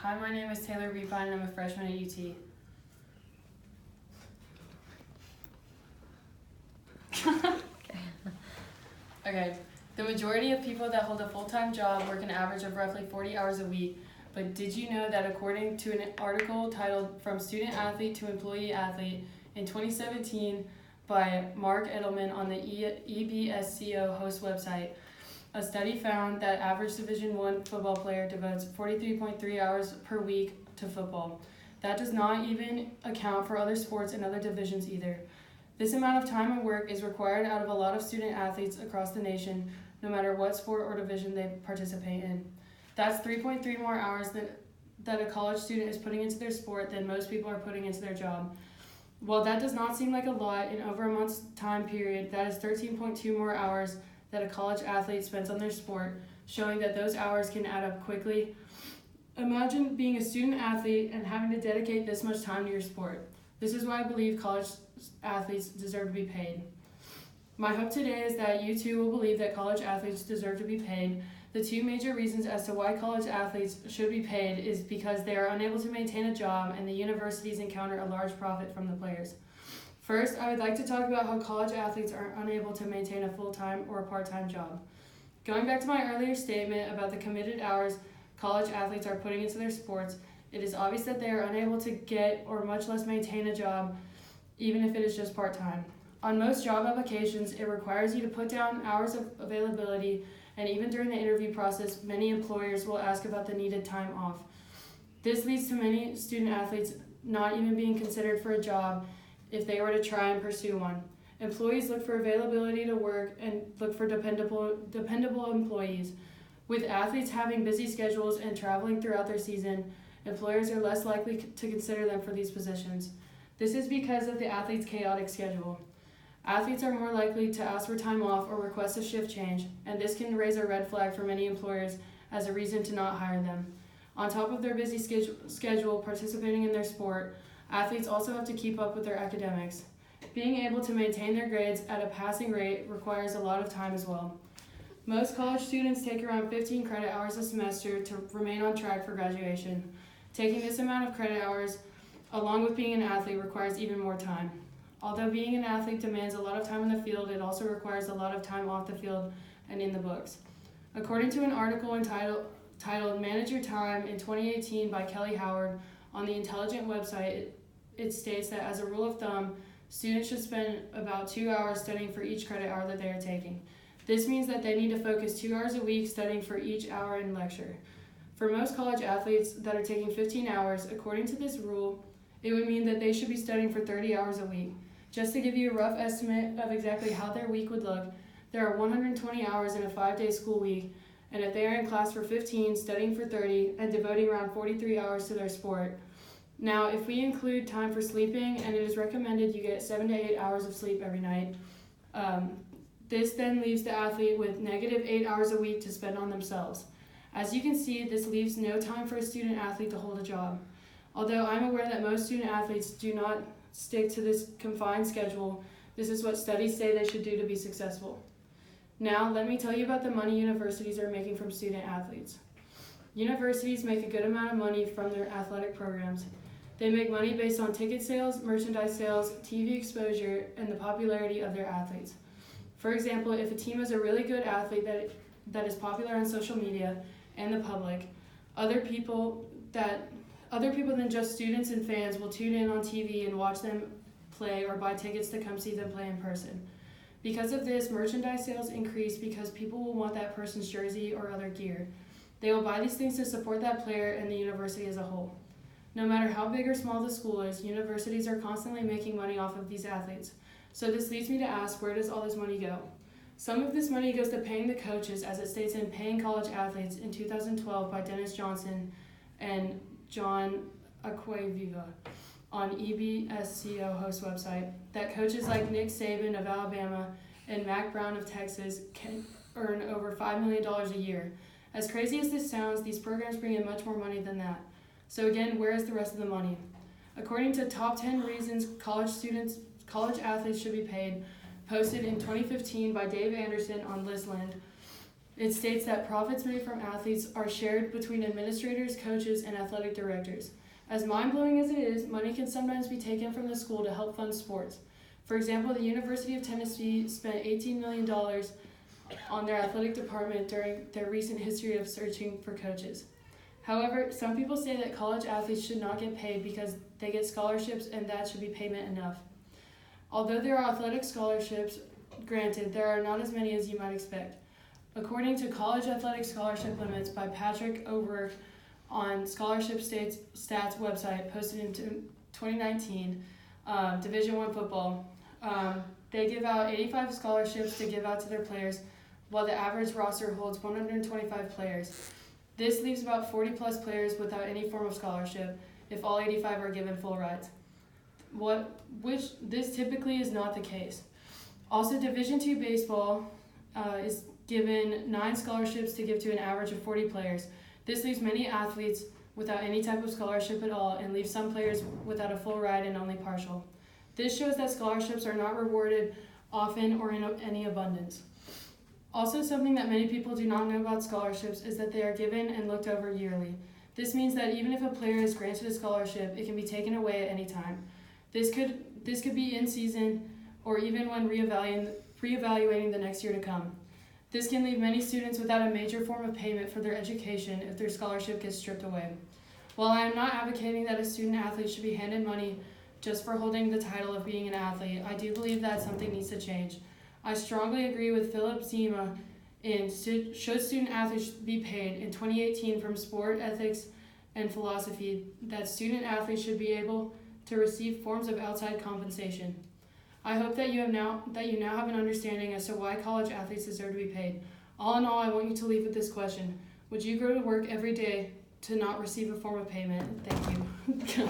Hi, my name is Taylor Beepine and I'm a freshman at UT. Okay, the majority of people that hold a full-time job work an average of roughly 40 hours a week, but did you know that according to an article titled From Student Athlete to Employee Athlete in 2017 by Mark Edelman on the EBSCO host website, a study found that average Division I football player devotes 43.3 hours per week to football. That does not even account for other sports and other divisions either. This amount of time and work is required out of a lot of student athletes across the nation, no matter what sport or division they participate in. That's 3.3 more hours that a college student is putting into their sport than most people are putting into their job. While that does not seem like a lot in over a month's time period, that is 13.2 more hours that a college athlete spends on their sport, showing that those hours can add up quickly. Imagine being a student athlete and having to dedicate this much time to your sport. This is why I believe college athletes deserve to be paid. My hope today is that you too will believe that college athletes deserve to be paid. The two major reasons as to why college athletes should be paid is because they are unable to maintain a job and the universities encounter a large profit from the players. First, I would like to talk about how college athletes are unable to maintain a full-time or a part-time job. Going back to my earlier statement about the committed hours college athletes are putting into their sports, it is obvious that they are unable to get or much less maintain a job, even if it is just part-time. On most job applications, it requires you to put down hours of availability, and even during the interview process, many employers will ask about the needed time off. This leads to many student athletes not even being considered for a job if they were to try and pursue one. Employees look for availability to work and look for dependable employees. With athletes having busy schedules and traveling throughout their season, employers are less likely to consider them for these positions. This is because of the athlete's chaotic schedule. Athletes are more likely to ask for time off or request a shift change, and this can raise a red flag for many employers as a reason to not hire them. On top of their busy schedule participating in their sport, athletes also have to keep up with their academics. Being able to maintain their grades at a passing rate requires a lot of time as well. Most college students take around 15 credit hours a semester to remain on track for graduation. Taking this amount of credit hours, along with being an athlete, requires even more time. Although being an athlete demands a lot of time in the field, it also requires a lot of time off the field and in the books. According to an article titled Manage Your Time in 2018 by Kelly Howard on the Intelligent website, it states that as a rule of thumb, students should spend about 2 hours studying for each credit hour that they are taking. This means that they need to focus 2 hours a week studying for each hour in lecture. For most college athletes that are taking 15 hours, according to this rule, it would mean that they should be studying for 30 hours a week. Just to give you a rough estimate of exactly how their week would look, there are 120 hours in a 5-day school week, and if they are in class for 15, studying for 30, and devoting around 43 hours to their sport. Now, if we include time for sleeping, and it is recommended you get 7 to 8 hours of sleep every night, this then leaves the athlete with negative 8 hours a week to spend on themselves. As you can see, this leaves no time for a student athlete to hold a job. Although I'm aware that most student athletes do not stick to this confined schedule, this is what studies say they should do to be successful. Now, let me tell you about the money universities are making from student athletes. Universities make a good amount of money from their athletic programs. They make money based on ticket sales, merchandise sales, TV exposure, and the popularity of their athletes. For example, if a team has a really good athlete that is popular on social media and the public, other people than just students and fans will tune in on TV and watch them play or buy tickets to come see them play in person. Because of this, merchandise sales increase because people will want that person's jersey or other gear. They will buy these things to support that player and the university as a whole. No matter how big or small the school is, universities are constantly making money off of these athletes. So this leads me to ask, where does all this money go? Some of this money goes to paying the coaches, as it states in Paying College Athletes in 2012 by Dennis Johnson and John Acquaviva on EBSCO host website, that coaches like Nick Saban of Alabama and Mac Brown of Texas can earn over $5 million a year. As crazy as this sounds, these programs bring in much more money than that. So again, where is the rest of the money? According to Top 10 Reasons College Athletes Should Be Paid, posted in 2015 by Dave Anderson on Listland, It states that profits made from athletes are shared between administrators, coaches, and athletic directors. As mind-blowing as it is, money can sometimes be taken from the school to help fund sports. For example, the University of Tennessee spent $18 million on their athletic department during their recent history of searching for coaches. However, some people say that college athletes should not get paid because they get scholarships and that should be payment enough. Although there are athletic scholarships granted, there are not as many as you might expect. According to College Athletic Scholarship Limits by Patrick O'Rourke on Scholarship Stats website posted in 2019, Division I football, they give out 85 scholarships to give out to their players, while the average roster holds 125 players. This leaves about 40 plus players without any form of scholarship if all 85 are given full rides. Which this typically is not the case. Also, Division II baseball is given 9 scholarships to give to an average of 40 players. This leaves many athletes without any type of scholarship at all and leaves some players without a full ride and only partial. This shows that scholarships are not rewarded often or in any abundance. Also, something that many people do not know about scholarships is that they are given and looked over yearly. This means that even if a player is granted a scholarship, it can be taken away at any time. This could be in season or even when reevaluating the next year to come. This can leave many students without a major form of payment for their education if their scholarship gets stripped away. While I am not advocating that a student athlete should be handed money just for holding the title of being an athlete, I do believe that something needs to change. I strongly agree with Philip Zima in Should Student Athletes Be Paid in 2018 from Sport, Ethics, and Philosophy that student athletes should be able to receive forms of outside compensation. I hope that you now have an understanding as to why college athletes deserve to be paid. All in all, I want you to leave with this question. Would you go to work every day to not receive a form of payment? Thank you.